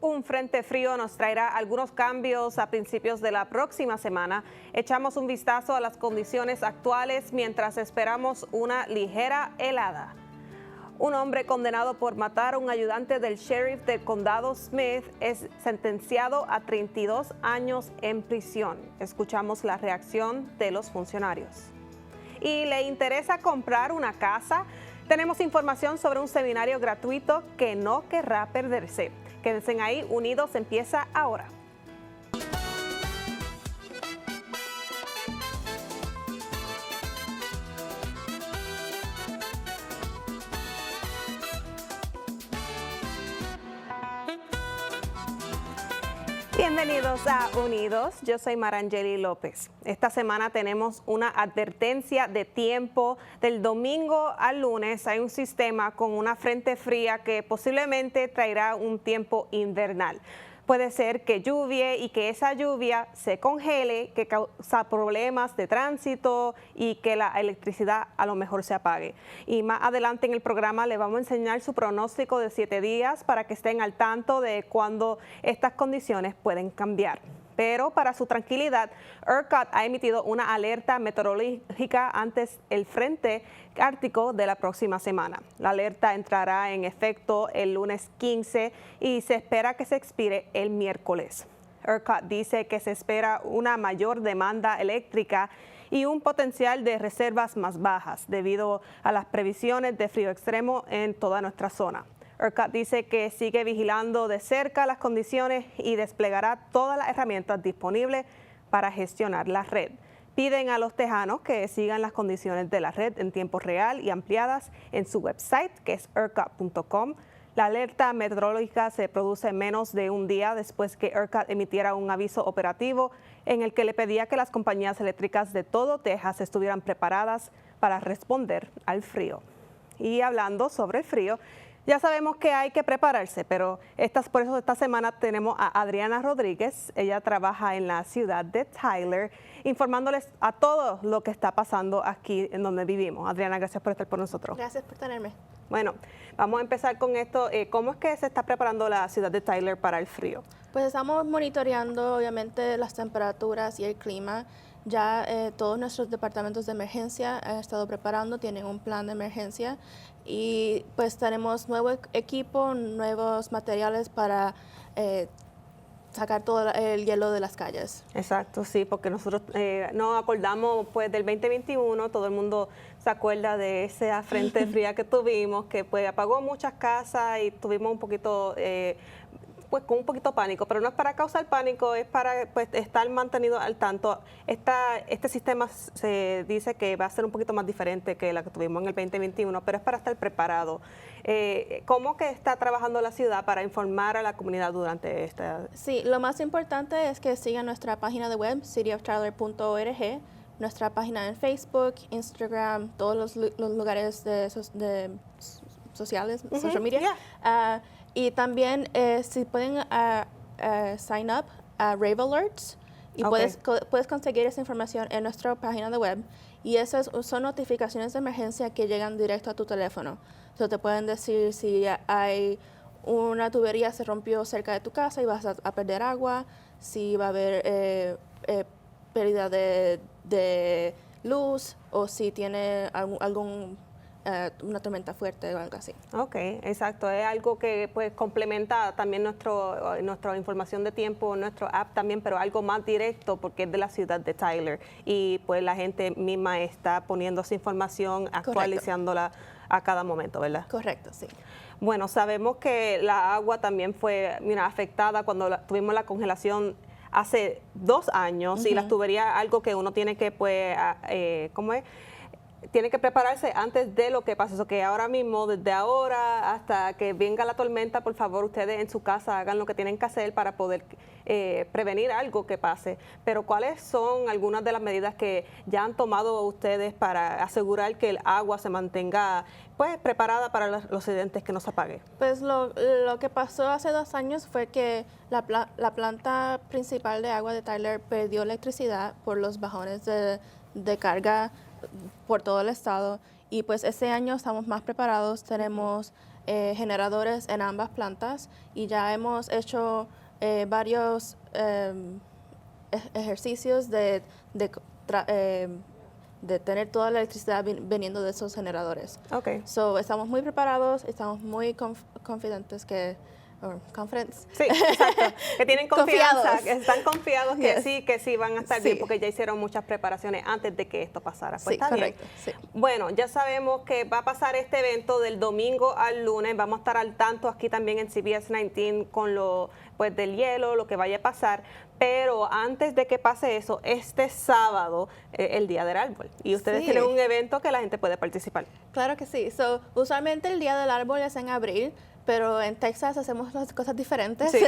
Un frente frío nos traerá algunos cambios a principios de la próxima semana. Echamos un vistazo a las condiciones actuales mientras esperamos una ligera helada. Un hombre condenado por matar a un ayudante del sheriff del condado Smith es sentenciado a 32 años en prisión. Escuchamos la reacción de los funcionarios. ¿Y le interesa comprar una casa? Tenemos información sobre un seminario gratuito que no querrá perderse. Quédense ahí, Unidos empieza ahora. Bienvenidos a Unidos, yo soy Marangeli López. Esta semana tenemos una advertencia de tiempo. Del domingo al lunes hay un sistema con una frente fría que posiblemente traerá un tiempo invernal. Puede ser que lluvie y que esa lluvia se congele, que causa problemas de tránsito y que la electricidad a lo mejor se apague. Y más adelante en el programa le vamos a enseñar su pronóstico de 7 días para que estén al tanto de cuándo estas condiciones pueden cambiar. Pero para su tranquilidad, ERCOT ha emitido una alerta meteorológica antes el frente ártico de la próxima semana. La alerta entrará en efecto el lunes 15 y se espera que se expire el miércoles. ERCOT dice que se espera una mayor demanda eléctrica y un potencial de reservas más bajas debido a las previsiones de frío extremo en toda nuestra zona. ERCOT dice que sigue vigilando de cerca las condiciones y desplegará todas las herramientas disponibles para gestionar la red. Piden a los tejanos que sigan las condiciones de la red en tiempo real y ampliadas en su website, que es ercot.com. La alerta meteorológica se produce menos de un día después que ERCOT emitiera un aviso operativo en el que le pedía que las compañías eléctricas de todo Texas estuvieran preparadas para responder al frío. Y hablando sobre el frío, ya sabemos que hay que prepararse, pero por eso esta semana tenemos a Adriana Rodríguez. Ella trabaja en la ciudad de Tyler, informándoles a todos lo que está pasando aquí en donde vivimos. Adriana, gracias por estar por nosotros. Gracias por tenerme. Bueno, vamos a empezar con esto. ¿Cómo es que se está preparando la ciudad de Tyler para el frío? Pues estamos monitoreando, obviamente, las temperaturas y el clima. Ya todos nuestros departamentos de emergencia han estado preparando, tienen un plan de emergencia y pues tenemos nuevo equipo, nuevos materiales para sacar todo el hielo de las calles. Exacto, sí, porque nosotros nos acordamos pues del 2021, todo el mundo se acuerda de esa frente fría que tuvimos, que pues apagó muchas casas y tuvimos un poquito pues con un poquito de pánico, pero no es para causar pánico, es para pues estar mantenido al tanto. Este sistema se dice que va a ser un poquito más diferente que la que tuvimos en el 2021, pero es para estar preparado. ¿Cómo que está trabajando la ciudad para informar a la comunidad durante esta? Sí, lo más importante es que sigan nuestra página de web, cityoftyler.org, nuestra página en Facebook, Instagram, todos los lugares de sociales, social media. Yeah. Y también si pueden sign up a Rave Alerts y Okay. puedes conseguir esa información en nuestra página de web y esas son notificaciones de emergencia que llegan directo a tu teléfono. Entonces te pueden decir si hay una tubería se rompió cerca de tu casa y vas a perder agua, si va a haber pérdida de luz o si tiene una tormenta fuerte o algo así. Ok, exacto. Es algo que pues complementa también nuestra información de tiempo, nuestro app también, pero algo más directo porque es de la ciudad de Tyler y pues la gente misma está poniendo esa información, actualizándola a cada momento, ¿verdad? Correcto, sí. Bueno, sabemos que la agua también fue afectada cuando tuvimos la congelación hace 2 años y las tuberías, algo que uno tiene que pues, ¿cómo es? Tiene que prepararse antes de lo que pase. Eso que ahora mismo, desde ahora hasta que venga la tormenta, por favor, ustedes en su casa hagan lo que tienen que hacer para poder prevenir algo que pase. Pero ¿cuáles son algunas de las medidas que ya han tomado ustedes para asegurar que el agua se mantenga pues preparada para los accidentes, que no se apague? Pues lo que pasó hace 2 años fue que la planta principal de agua de Tyler perdió electricidad por los bajones de carga por todo el estado y pues este año estamos más preparados, tenemos generadores en ambas plantas y ya hemos hecho varios ejercicios de tener toda la electricidad viniendo de esos generadores. Okay. So, estamos muy preparados, estamos muy confidentes Sí, exacto. Que tienen confianza, confiados. que están confiados que sí van a estar Sí. bien, porque ya hicieron muchas preparaciones antes de que esto pasara. Pues Sí, está correcto. bien. Sí. Bueno, ya sabemos que va a pasar este evento del domingo al lunes. Vamos a estar al tanto aquí también en CBS 19 con lo pues del hielo, lo que vaya a pasar. Pero antes de que pase eso, este sábado, el Día del Árbol. Y ustedes Sí. tienen un evento que la gente puede participar. Claro que sí. So, usualmente el Día del Árbol es en abril, pero en Texas hacemos las cosas diferentes. Sí.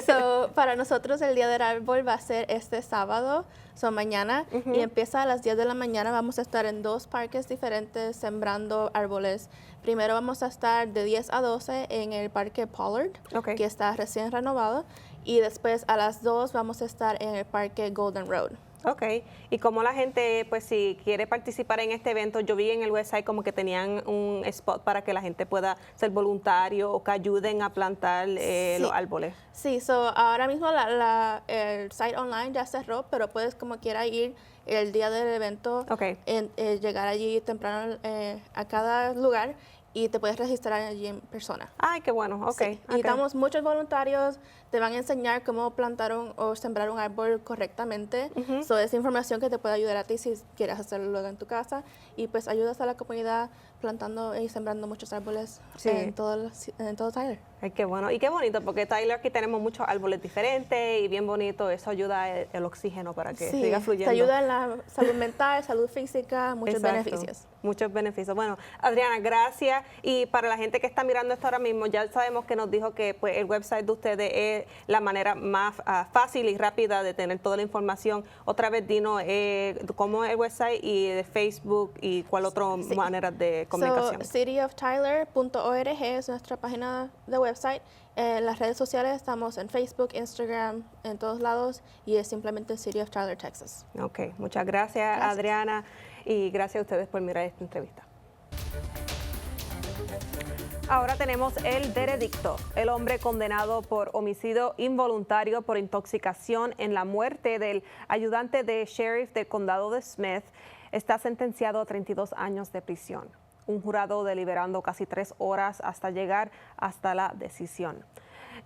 So, para nosotros el Día del Árbol va a ser este sábado, mañana, y empieza a las 10 de la mañana. Vamos a estar en 2 parques diferentes sembrando árboles. Primero vamos a estar de 10 a 12 en el Parque Pollard, Okay. que está recién renovado, y después a las 2 vamos a estar en el Parque Golden Road. Ok, y como la gente, pues si quiere participar en este evento, yo vi en el website como que tenían un spot para que la gente pueda ser voluntario o que ayuden a plantar los árboles. Sí, ahora mismo el site online ya cerró, pero puedes como quiera ir el día del evento, Okay. llegar allí temprano a cada lugar y te puedes registrar allí en persona. Ay, qué bueno, ok. Sí, necesitamos muchos voluntarios, te van a enseñar cómo plantar o sembrar un árbol correctamente. Es información que te puede ayudar a ti si quieres hacerlo luego en tu casa. Y pues ayudas a la comunidad plantando y sembrando muchos árboles en todo Tyler. Ay, qué bueno. Y qué bonito, porque Tyler aquí tenemos muchos árboles diferentes y bien bonito. Eso ayuda el oxígeno para que siga fluyendo. Te ayuda en la salud mental, salud física, muchos beneficios. Muchos beneficios. Bueno, Adriana, gracias. Y para la gente que está mirando esto ahora mismo, ya sabemos que nos dijo que pues, el website de ustedes es la manera más fácil y rápida de tener toda la información. Otra vez, dinos cómo es el website y de Facebook y cuál otra manera de comunicación. Cityoftyler.org es nuestra página de website. En las redes sociales estamos en Facebook, Instagram, en todos lados, y es simplemente City of Tyler, Texas. Ok, muchas gracias, Adriana, y gracias a ustedes por mirar esta entrevista. Ahora tenemos el veredicto. El hombre condenado por homicidio involuntario por intoxicación en la muerte del ayudante de sheriff del condado de Smith está sentenciado a 32 años de prisión. Un jurado deliberando casi 3 horas hasta llegar hasta la decisión.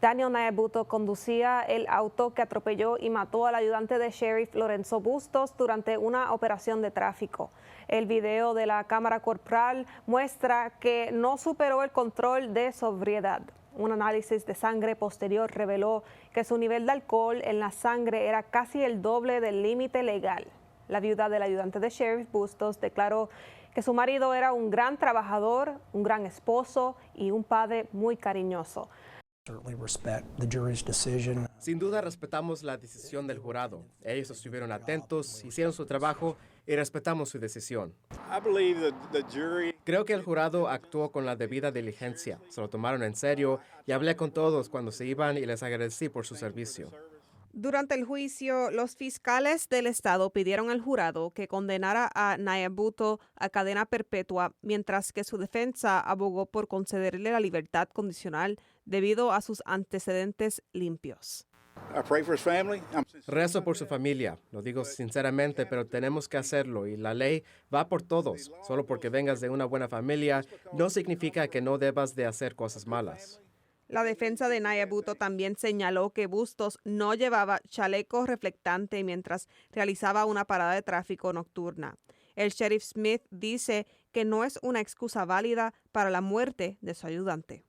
Daniel Nayabuto conducía el auto que atropelló y mató al ayudante de sheriff Lorenzo Bustos durante una operación de tráfico. El video de la cámara corporal muestra que no superó el control de sobriedad. Un análisis de sangre posterior reveló que su nivel de alcohol en la sangre era casi el doble del límite legal. La viuda del ayudante de sheriff Bustos declaró que su marido era un gran trabajador, un gran esposo y un padre muy cariñoso. Sin duda respetamos la decisión del jurado. Ellos estuvieron atentos, hicieron su trabajo y respetamos su decisión. Creo que el jurado actuó con la debida diligencia, se lo tomaron en serio y hablé con todos cuando se iban y les agradecí por su servicio. Durante el juicio, los fiscales del estado pidieron al jurado que condenara a Nayabuto a cadena perpetua, mientras que su defensa abogó por concederle la libertad condicional debido a sus antecedentes limpios. Rezo por su familia, lo digo sinceramente, pero tenemos que hacerlo y la ley va por todos. Solo porque vengas de una buena familia no significa que no debas de hacer cosas malas. La defensa de Nayabuto también señaló que Bustos no llevaba chaleco reflectante mientras realizaba una parada de tráfico nocturna. El sheriff Smith dice que no es una excusa válida para la muerte de su ayudante.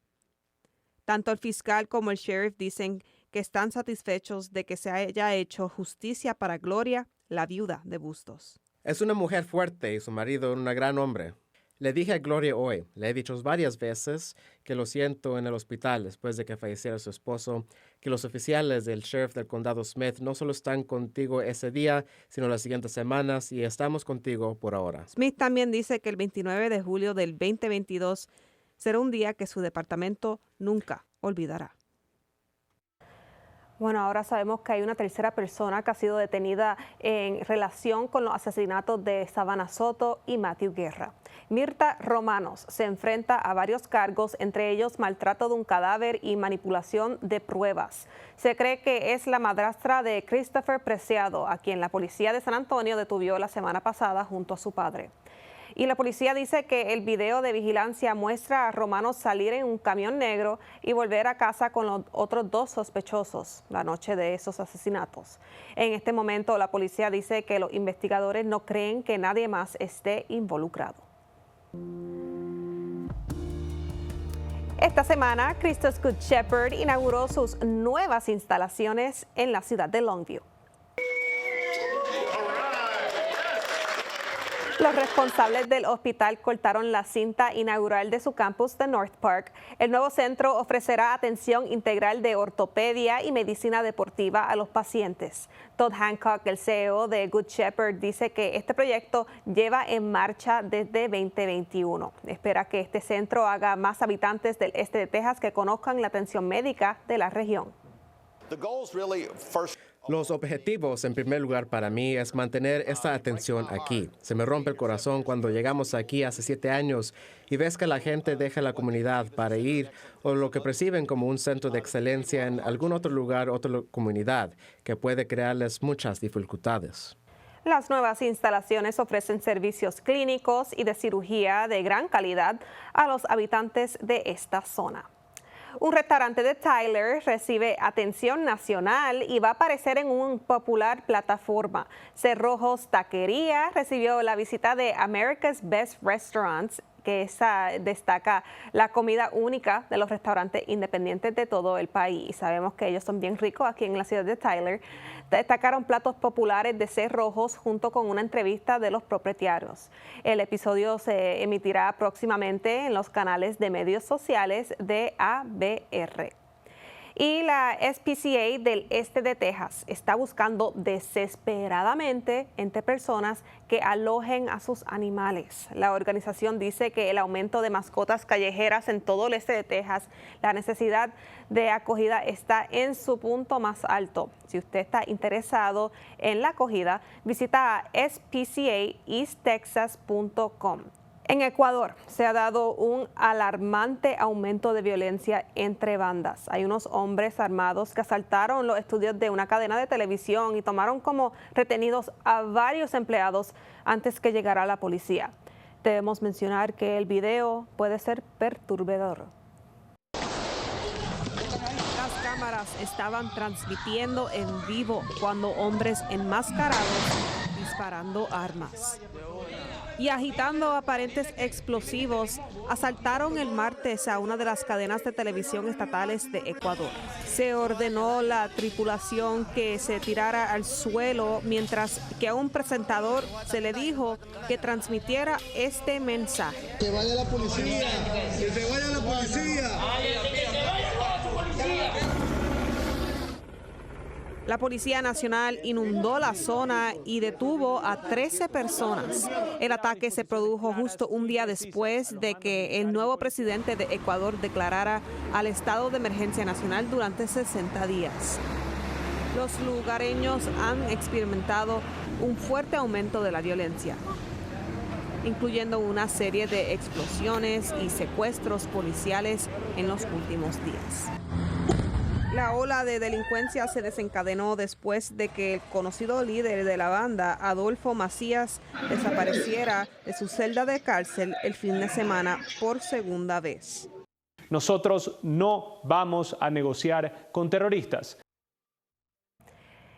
Tanto el fiscal como el sheriff dicen que están satisfechos de que se haya hecho justicia para Gloria, la viuda de Bustos. Es una mujer fuerte y su marido un gran hombre. Le dije a Gloria hoy, le he dicho varias veces que lo siento en el hospital después de que falleciera su esposo, que los oficiales del sheriff del condado Smith no solo están contigo ese día, sino las siguientes semanas y estamos contigo por ahora. Smith también dice que el 29 de julio del 2022 será un día que su departamento nunca olvidará. Bueno, ahora sabemos que hay una tercera persona que ha sido detenida en relación con los asesinatos de Savannah Soto y Matthew Guerra. Mirta Romanos se enfrenta a varios cargos, entre ellos maltrato de un cadáver y manipulación de pruebas. Se cree que es la madrastra de Christopher Preciado, a quien la policía de San Antonio detuvo la semana pasada junto a su padre. Y la policía dice que el video de vigilancia muestra a Romanos salir en un camión negro y volver a casa con los otros 2 sospechosos la noche de esos asesinatos. En este momento, la policía dice que los investigadores no creen que nadie más esté involucrado. Esta semana, Christos Good Shepherd inauguró sus nuevas instalaciones en la ciudad de Longview. Los responsables del hospital cortaron la cinta inaugural de su campus de North Park. El nuevo centro ofrecerá atención integral de ortopedia y medicina deportiva a los pacientes. Todd Hancock, el CEO de Good Shepherd, dice que este proyecto lleva en marcha desde 2021. Espera que este centro haga más habitantes del este de Texas que conozcan la atención médica de la región. Los objetivos, en primer lugar, para mí es mantener esta atención aquí. Se me rompe el corazón cuando llegamos aquí hace 7 años y ves que la gente deja la comunidad para ir o lo que perciben como un centro de excelencia en algún otro lugar, otra comunidad, que puede crearles muchas dificultades. Las nuevas instalaciones ofrecen servicios clínicos y de cirugía de gran calidad a los habitantes de esta zona. Un restaurante de Tyler recibe atención nacional y va a aparecer en una popular plataforma. Cerrojos Taquería recibió la visita de America's Best Restaurants, que destaca la comida única de los restaurantes independientes de todo el país. Sabemos que ellos son bien ricos aquí en la ciudad de Tyler. Destacaron platos populares de Cerrojos junto con una entrevista de los propietarios. El episodio se emitirá próximamente en los canales de medios sociales de ABR. Y la SPCA del este de Texas está buscando desesperadamente entre personas que alojen a sus animales. La organización dice que el aumento de mascotas callejeras en todo el este de Texas, la necesidad de acogida está en su punto más alto. Si usted está interesado en la acogida, visita spcaeasttexas.com. En Ecuador se ha dado un alarmante aumento de violencia entre bandas. Hay unos hombres armados que asaltaron los estudios de una cadena de televisión y tomaron como retenidos a varios empleados antes que llegara la policía. Debemos mencionar que el video puede ser perturbador. Las cámaras estaban transmitiendo en vivo cuando hombres enmascarados disparando armas y agitando aparentes explosivos, asaltaron el martes a una de las cadenas de televisión estatales de Ecuador. Se ordenó la tripulación que se tirara al suelo, mientras que a un presentador se le dijo que transmitiera este mensaje. ¡Que vaya la policía! ¡Que se vaya la policía! La Policía Nacional inundó la zona y detuvo a 13 personas. El ataque se produjo justo un día después de que el nuevo presidente de Ecuador declarara al estado de emergencia nacional durante 60 días. Los lugareños han experimentado un fuerte aumento de la violencia, incluyendo una serie de explosiones y secuestros policiales en los últimos días. La ola de delincuencia se desencadenó después de que el conocido líder de la banda, Adolfo Macías, desapareciera de su celda de cárcel el fin de semana por segunda vez. Nosotros no vamos a negociar con terroristas.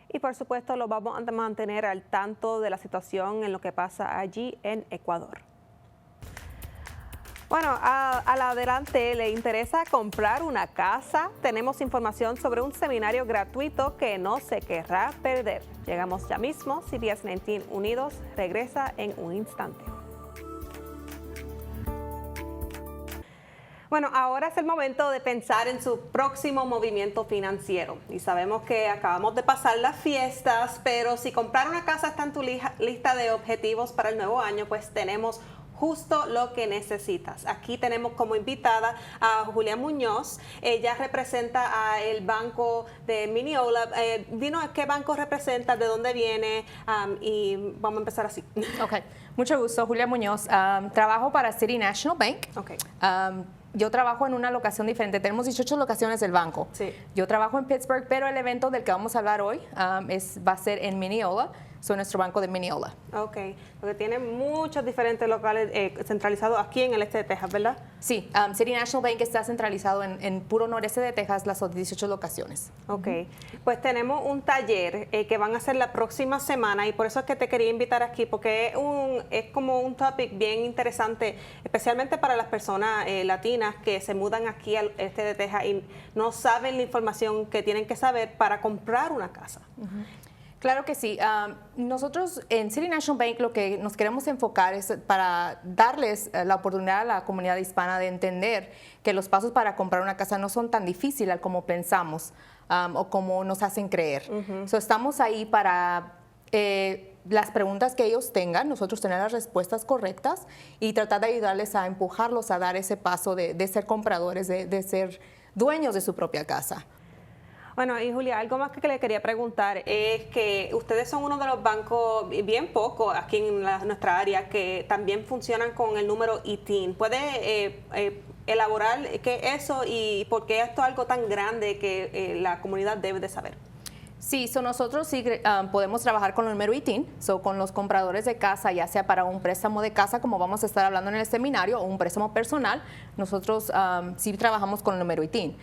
Y por supuesto lo vamos a mantener al tanto de la situación en lo que pasa allí en Ecuador. Bueno, al adelante le interesa comprar una casa. Tenemos información sobre un seminario gratuito que no se querrá perder. Llegamos ya mismo. CBS 19 Unidos regresa en un instante. Bueno, ahora es el momento de pensar en su próximo movimiento financiero. Y sabemos que acabamos de pasar las fiestas, pero si comprar una casa está en tu lista de objetivos para el nuevo año, pues tenemos justo lo que necesitas. Aquí tenemos como invitada a Julia Muñoz. Ella representa al banco de Mineola. Dinos qué banco representa, de dónde viene, y vamos a empezar así. Ok, mucho gusto, Julia Muñoz. Trabajo para City National Bank. Okay. Yo trabajo en una locación diferente. Tenemos 18 locaciones del banco. Sí. Yo trabajo en Pittsburgh, pero el evento del que vamos a hablar hoy va a ser en Mineola. Soy nuestro banco de Mineola. Ok, porque tiene muchos diferentes locales centralizados aquí en el este de Texas, ¿verdad? Sí, City National Bank está centralizado en puro noreste de Texas, las 18 locaciones. Ok, pues tenemos un taller que van a hacer la próxima semana y por eso es que te quería invitar aquí, porque es como un topic bien interesante, especialmente para las personas latinas que se mudan aquí al este de Texas y no saben la información que tienen que saber para comprar una casa. Claro que sí. Nosotros en City National Bank lo que nos queremos enfocar es para darles la oportunidad a la comunidad hispana de entender que los pasos para comprar una casa no son tan difíciles como pensamos o como nos hacen creer. So, estamos ahí para las preguntas que ellos tengan, nosotros tener las respuestas correctas y tratar de ayudarles a empujarlos a dar ese paso de ser compradores, de ser dueños de su propia casa. Bueno, y Julia, algo más que le quería preguntar es que ustedes son uno de los bancos, bien poco aquí en nuestra área, que también funcionan con el número ITIN. ¿Puede elaborar qué es eso y por qué esto es algo tan grande que la comunidad debe de saber? Sí, nosotros sí podemos trabajar con el número ITIN, con los compradores de casa, ya sea para un préstamo de casa, como vamos a estar hablando en el seminario, o un préstamo personal, nosotros sí trabajamos con el número ITIN.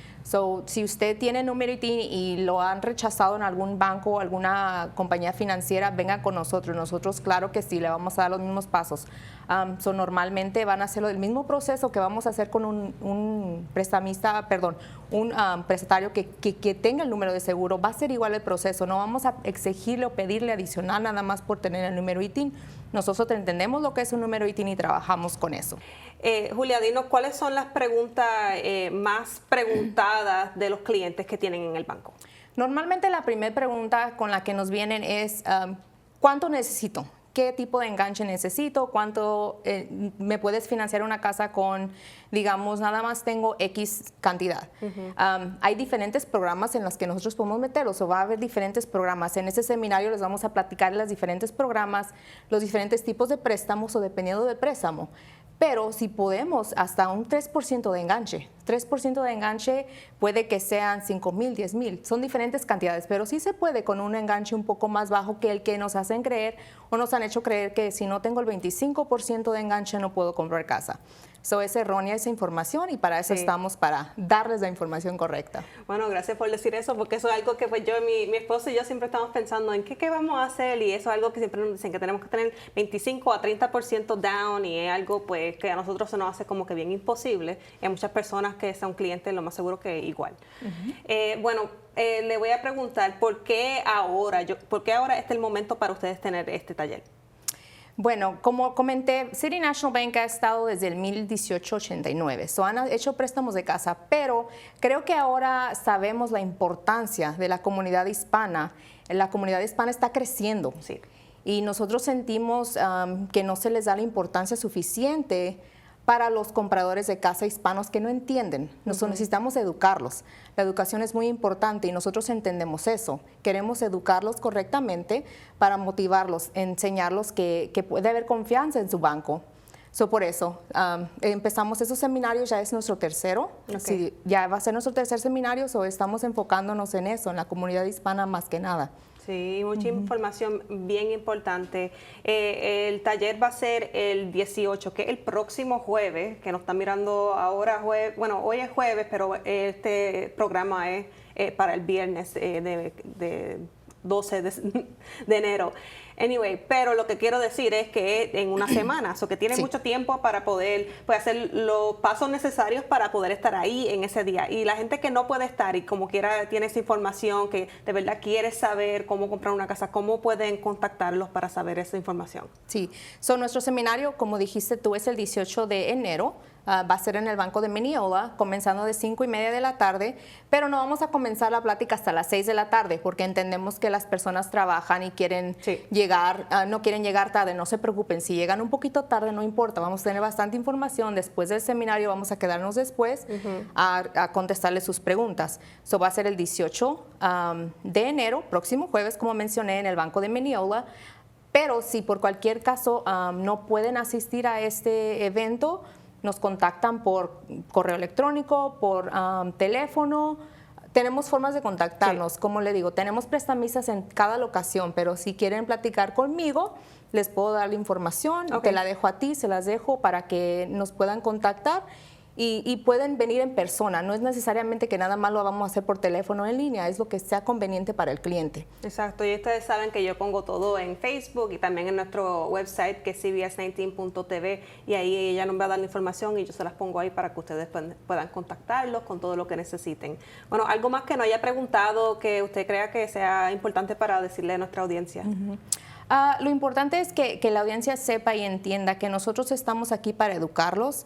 Si usted tiene número ITIN y lo han rechazado en algún banco o alguna compañía financiera, venga con nosotros. Nosotros, claro que sí, le vamos a dar los mismos pasos. Normalmente van a hacer el mismo proceso que vamos a hacer con un prestamista, perdón, un prestatario que tenga el número de seguro. Va a ser igual el proceso, no vamos a exigirle o pedirle adicional nada más por tener el número ITIN. Nosotros entendemos lo que es un número ITIN y trabajamos con eso. Julia, dinos, ¿cuáles son las preguntas más preguntadas de los clientes que tienen en el banco? Normalmente la primera pregunta con la que nos vienen es ¿cuánto necesito? ¿Qué tipo de enganche necesito? ¿Cuánto me puedes financiar una casa con, digamos, nada más tengo X cantidad? Hay diferentes programas en los que nosotros podemos meterlos, o va a haber diferentes programas. En ese seminario les vamos a platicar los diferentes programas, los diferentes tipos de préstamos o dependiendo del préstamo. Pero si podemos, hasta un 3% de enganche. 3% de enganche puede que sean 5,000, 10,000. Son diferentes cantidades, pero sí se puede con un enganche un poco más bajo que el que nos hacen creer o nos han hecho creer que si no tengo el 25% de enganche no puedo comprar casa. Es errónea esa información y para eso estamos, para darles la información correcta. Bueno, gracias por decir eso, porque eso es algo que pues yo, mi esposo y yo siempre estamos pensando en qué vamos a hacer, y eso es algo que siempre nos dicen, que tenemos que tener 25 a 30% down, y es algo pues que a nosotros se nos hace como que bien imposible, y hay muchas personas que son clientes lo más seguro que igual. Le voy a preguntar, ¿por qué ahora este es el momento para ustedes tener este taller? Bueno, como comenté, City National Bank ha estado desde el 1889, han hecho préstamos de casa, pero creo que ahora sabemos la importancia de la comunidad hispana. La comunidad hispana está creciendo, sí, y nosotros sentimos que no se les da la importancia suficiente para los compradores de casa hispanos que no entienden. Nosotros necesitamos educarlos. La educación es muy importante y nosotros entendemos eso. Queremos educarlos correctamente para motivarlos, enseñarlos que puede haber confianza en su banco. Por eso empezamos esos seminarios, ya es nuestro tercero. Sí, ya va a ser nuestro tercer seminario, estamos enfocándonos en eso, en la comunidad hispana más que nada. Sí, mucha información bien importante. El taller va a ser el 18, que es el próximo jueves, que nos están mirando ahora bueno, hoy es jueves, pero este programa es para el viernes de 12 de enero. Anyway, pero lo que quiero decir es que en una semana, que tiene mucho tiempo para poder hacer los pasos necesarios para poder estar ahí en ese día. Y la gente que no puede estar y como quiera tiene esa información, que de verdad quiere saber cómo comprar una casa, ¿cómo pueden contactarlos para saber esa información? Sí, nuestro seminario, como dijiste tú, es el 18 de enero. Va a ser en el Banco de Mineola, comenzando de 5:30 de la tarde, pero no vamos a comenzar la plática hasta las 6 de la tarde, porque entendemos que las personas trabajan y quieren llegar, no quieren llegar tarde. No se preocupen, si llegan un poquito tarde no importa, vamos a tener bastante información. Después del seminario vamos a quedarnos después a contestarles sus preguntas. Eso va a ser el 18 de enero, próximo jueves, como mencioné, en el Banco de Mineola. Pero si por cualquier caso no pueden asistir a este evento, nos contactan por correo electrónico, por teléfono. Tenemos formas de contactarnos. Como le digo, tenemos prestamistas en cada locación, pero si quieren platicar conmigo, les puedo dar la información. Te la dejo a ti, se las dejo para que nos puedan contactar. Y pueden venir en persona, no es necesariamente que nada más lo vamos a hacer por teléfono o en línea, es lo que sea conveniente para el cliente. Exacto, y ustedes saben que yo pongo todo en Facebook y también en nuestro website que es cbs19.tv, y ahí ella nos va a dar la información y yo se las pongo ahí para que ustedes puedan contactarlos con todo lo que necesiten. Bueno, algo más que no haya preguntado que usted crea que sea importante para decirle a nuestra audiencia. Lo importante es que la audiencia sepa y entienda que nosotros estamos aquí para educarlos,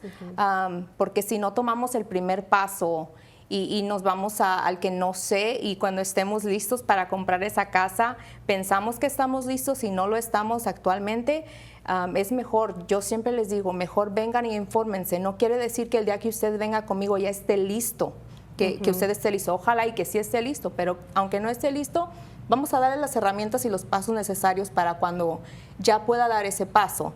porque si no tomamos el primer paso y nos vamos al que no sé, y cuando estemos listos para comprar esa casa, pensamos que estamos listos y no lo estamos actualmente, es mejor, yo siempre les digo, mejor vengan y infórmense. No quiere decir que el día que usted venga conmigo ya esté listo, que usted esté listo. Ojalá y que sí esté listo, pero aunque no esté listo, vamos a darle las herramientas y los pasos necesarios para cuando ya pueda dar ese paso.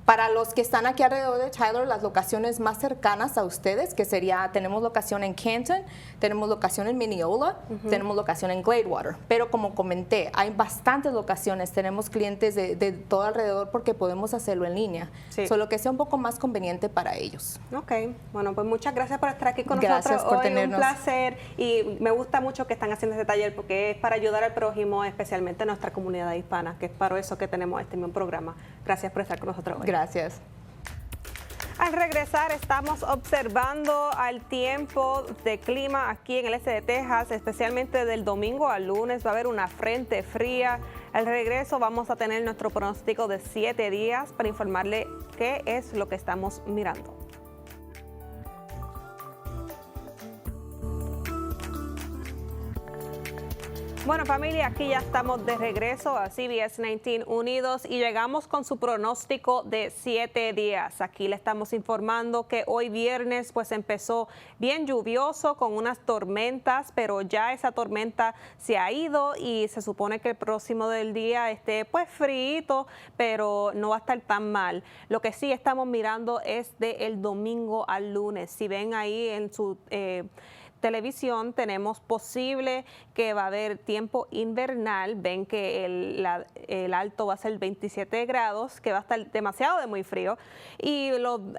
Para los que están aquí alrededor de Tyler, las locaciones más cercanas a ustedes, que sería, tenemos locación en Canton, tenemos locación en Mineola, tenemos locación en Gladewater. Pero como comenté, hay bastantes locaciones, tenemos clientes de todo alrededor porque podemos hacerlo en línea. Solo que sea un poco más conveniente para ellos. Ok, bueno, pues muchas gracias por estar aquí con nosotros hoy. Por tenernos. Un placer, y me gusta mucho que están haciendo este taller porque es para ayudar al prójimo, especialmente en nuestra comunidad hispana, que es para eso que tenemos este mismo programa. Gracias por estar con nosotros hoy. Gracias. Al regresar estamos observando al tiempo de clima aquí en el este de Texas, especialmente del domingo al lunes va a haber una frente fría. Al regreso vamos a tener nuestro pronóstico de 7 días para informarle qué es lo que estamos mirando. Bueno, familia, aquí ya estamos de regreso a CBS 19 Unidos y llegamos con su pronóstico de 7 días. Aquí le estamos informando que hoy viernes pues empezó bien lluvioso con unas tormentas, pero ya esa tormenta se ha ido y se supone que el próximo del día esté pues frío, pero no va a estar tan mal. Lo que sí estamos mirando es del domingo al lunes. Si ven ahí en su televisión, tenemos posible que va a haber tiempo invernal. Ven que el alto va a ser 27 grados, que va a estar demasiado de muy frío, y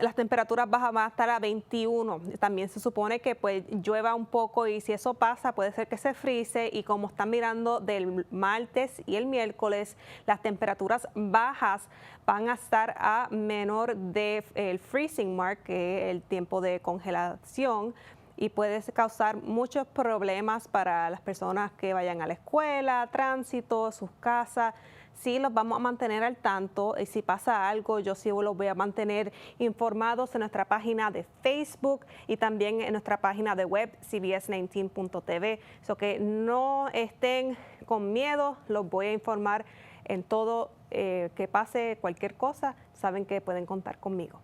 las temperaturas bajas van a estar a 21. También se supone que pues llueva un poco, y si eso pasa puede ser que se fríe, y como están mirando del martes y el miércoles, las temperaturas bajas van a estar a menor de el freezing mark, que es el tiempo de congelación, y puede causar muchos problemas para las personas que vayan a la escuela, tránsito, sus casas. Sí, los vamos a mantener al tanto, y si pasa algo, yo sí los voy a mantener informados en nuestra página de Facebook y también en nuestra página de web, cbs19.tv. So que no estén con miedo, los voy a informar en todo, que pase cualquier cosa, saben que pueden contar conmigo.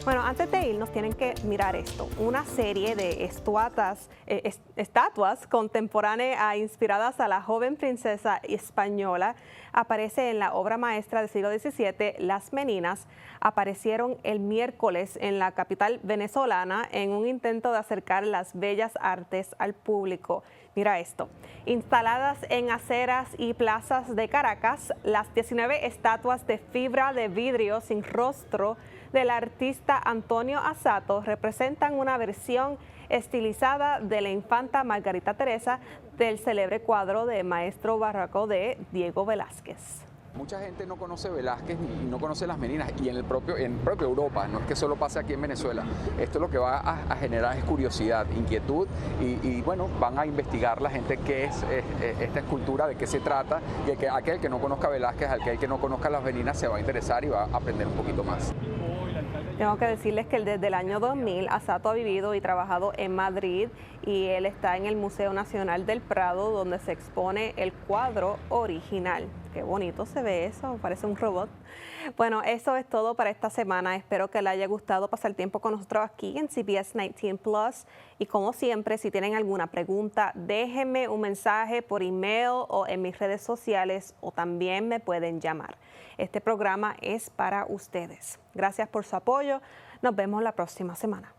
Bueno, antes de irnos tienen que mirar esto, una serie de estatuas contemporáneas inspiradas a la joven princesa española aparece en la obra maestra del siglo XVII, Las Meninas. Aparecieron el miércoles en la capital venezolana en un intento de acercar las bellas artes al público. Mira esto, instaladas en aceras y plazas de Caracas, las 19 estatuas de fibra de vidrio sin rostro del artista Antonio Asato representan una versión estilizada de la infanta Margarita Teresa del célebre cuadro de maestro barroco de Diego Velázquez. Mucha gente no conoce Velázquez y no conoce las meninas, y en propio Europa, no es que solo pase aquí en Venezuela. Esto lo que va a generar es curiosidad, inquietud y bueno, van a investigar la gente qué es esta escultura, de qué se trata, y aquel que no conozca Velázquez, aquel que no conozca las meninas se va a interesar y va a aprender un poquito más. Tengo que decirles que desde el año 2000 Asato ha vivido y trabajado en Madrid y él está en el Museo Nacional del Prado, donde se expone el cuadro original. Qué bonito se ve eso, parece un robot. Bueno, eso es todo para esta semana. Espero que les haya gustado pasar tiempo con nosotros aquí en CBS 19 Plus. Y como siempre, si tienen alguna pregunta, déjenme un mensaje por email o en mis redes sociales, o también me pueden llamar. Este programa es para ustedes. Gracias por su apoyo. Nos vemos la próxima semana.